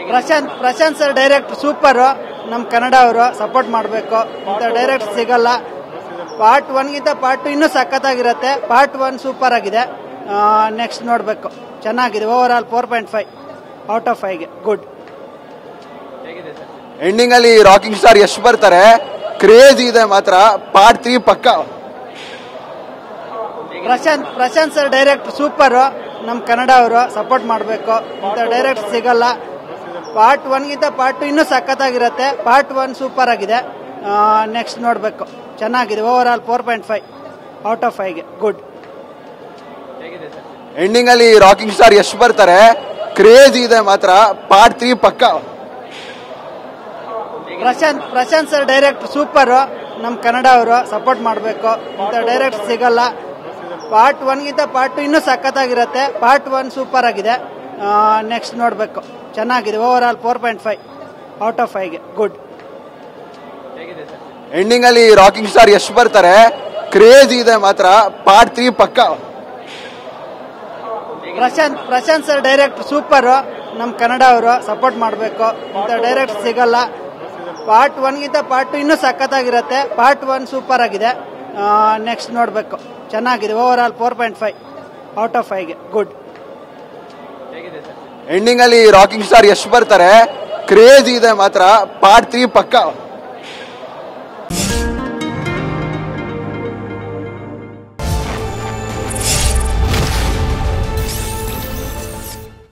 Prashant sir direct super. ನಮ್ಮ ಕನ್ನಡ ಅವರು support ಮಾಡಬೇಕು, ಇಂಥ ಡೈರೆಕ್ಟ್ ಸಿಗಲ್ಲ. ಪಾರ್ಟ್ 1 ಗಿಂತ ಪಾರ್ಟ್ 2 ಇನ್ನೂ ಸಖತ್ತಾಗಿರುತ್ತೆ. ಪಾರ್ಟ್ 1 ಸೂಪರ್ ಆಗಿದೆ. ನೆಕ್ಸ್ಟ್ ನೋಡಬೇಕು, ಚೆನ್ನಾಗಿದೆ. ಓವರ್ ಆಲ್ 4.5 ಔಟ್ ಆಫ್ 5ಗೆ ಗುಡ್. ಎಂಡಿಂಗ್ ಅಲ್ಲಿ ರಾಕಿಂಗ್ ಸ್ಟಾರ್ ಯಶ್ ಬರ್ತಾರೆ, ಕ್ರೇಜ್ ಇದೆ ಮಾತ್ರ. ಪಾರ್ಟ್ 3 ಪಕ್ಕ. Prashanth sir direct super. ನಮ್ಮ ಕನ್ನಡ ಅವರು ಸಪೋರ್ಟ್ ಮಾಡಬೇಕು, ಇಂಥ ಡೈರೆಕ್ಟ್ ಸಿಗಲ್ಲ. ಪಾರ್ಟ್ 1 ಗಿಂತ ಪಾರ್ಟ್ 2 ಇನ್ನೂ ಸಖತ್ತಾಗಿರುತ್ತೆ. ಪಾರ್ಟ್ 1 ಸೂಪರ್ ಆಗಿದೆ. ನೆಕ್ಸ್ಟ್ ನೋಡಬೇಕು, ಚೆನ್ನಾಗಿದೆ. ಓವರ್ ಆಲ್ 4.5 ಔಟ್ ಆಫ್ 5ಗೆ ಗುಡ್. ಎಂಡಿಂಗ್ ಅಲ್ಲಿ ರಾಕಿಂಗ್ ಸ್ಟಾರ್ ಯಶ್ ಬರ್ತಾರೆ, ಕ್ರೇಜ್ ಇದೆ ಮಾತ್ರ. ಪಾರ್ಟ್ 3 ಪಕ್ಕ. Prashanth sir direct super. ನಮ್ಮ ಕನ್ನಡ ಅವರು ಸಪೋರ್ಟ್ ಮಾಡಬೇಕು, ಇಂಥ ಡೈರೆಕ್ಟ್ ಸಿಗಲ್ಲ. ಪಾರ್ಟ್ 1 ಗಿಂತ ಪಾರ್ಟ್ 2 ಇನ್ನೂ ಸಖತ್ತಾಗಿರುತ್ತೆ. ಪಾರ್ಟ್ 1 ಸೂಪರ್ ಆಗಿದೆ. ನೆಕ್ಸ್ಟ್ ನೋಡಬೇಕು, ಚೆನ್ನಾಗಿದೆ. ಓವರ್ ಆಲ್ 4.5 ಔಟ್ ಆಫ್ 5ಗೆ ಗುಡ್. ಎಂಡಿಂಗ್ ಅಲ್ಲಿ ರಾಕಿಂಗ್ ಸ್ಟಾರ್ ಯಶ್ ಬರ್ತಾರೆ, ಕ್ರೇಜ್ ಇದೆ ಮಾತ್ರ. ಪಾರ್ಟ್ 3 ಪಕ್ಕ. Prashanth sir direct super. ನಮ್ಮ ಕನ್ನಡ ಅವರು ಸಪೋರ್ಟ್ ಮಾಡಬೇಕು, ಇಂಥ ಡೈರೆಕ್ಟ್ ಸಿಗಲ್ಲ. ಪಾರ್ಟ್ 1 ಗಿಂತ ಪಾರ್ಟ್ 2 ಇನ್ನೂ ಸಖತ್ತಾಗಿರುತ್ತೆ. ಪಾರ್ಟ್ 1 ಸೂಪರ್ ಆಗಿದೆ. ನೆಕ್ಸ್ಟ್ ನೋಡಬೇಕು, ಚೆನ್ನಾಗಿದೆ. ಓವರ್ ಆಲ್ 4.5 ಔಟ್ ಆಫ್ 5ಗೆ ಗುಡ್. ಎಂಡಿಂಗ್ ಅಲ್ಲಿ ರಾಕಿಂಗ್ ಸ್ಟಾರ್ ಯಶ್ ಬರ್ತಾರೆ, ಕ್ರೇಜ್ ಇದೆ ಮಾತ್ರ. ಪಾರ್ಟ್ 3 ಪಕ್ಕ.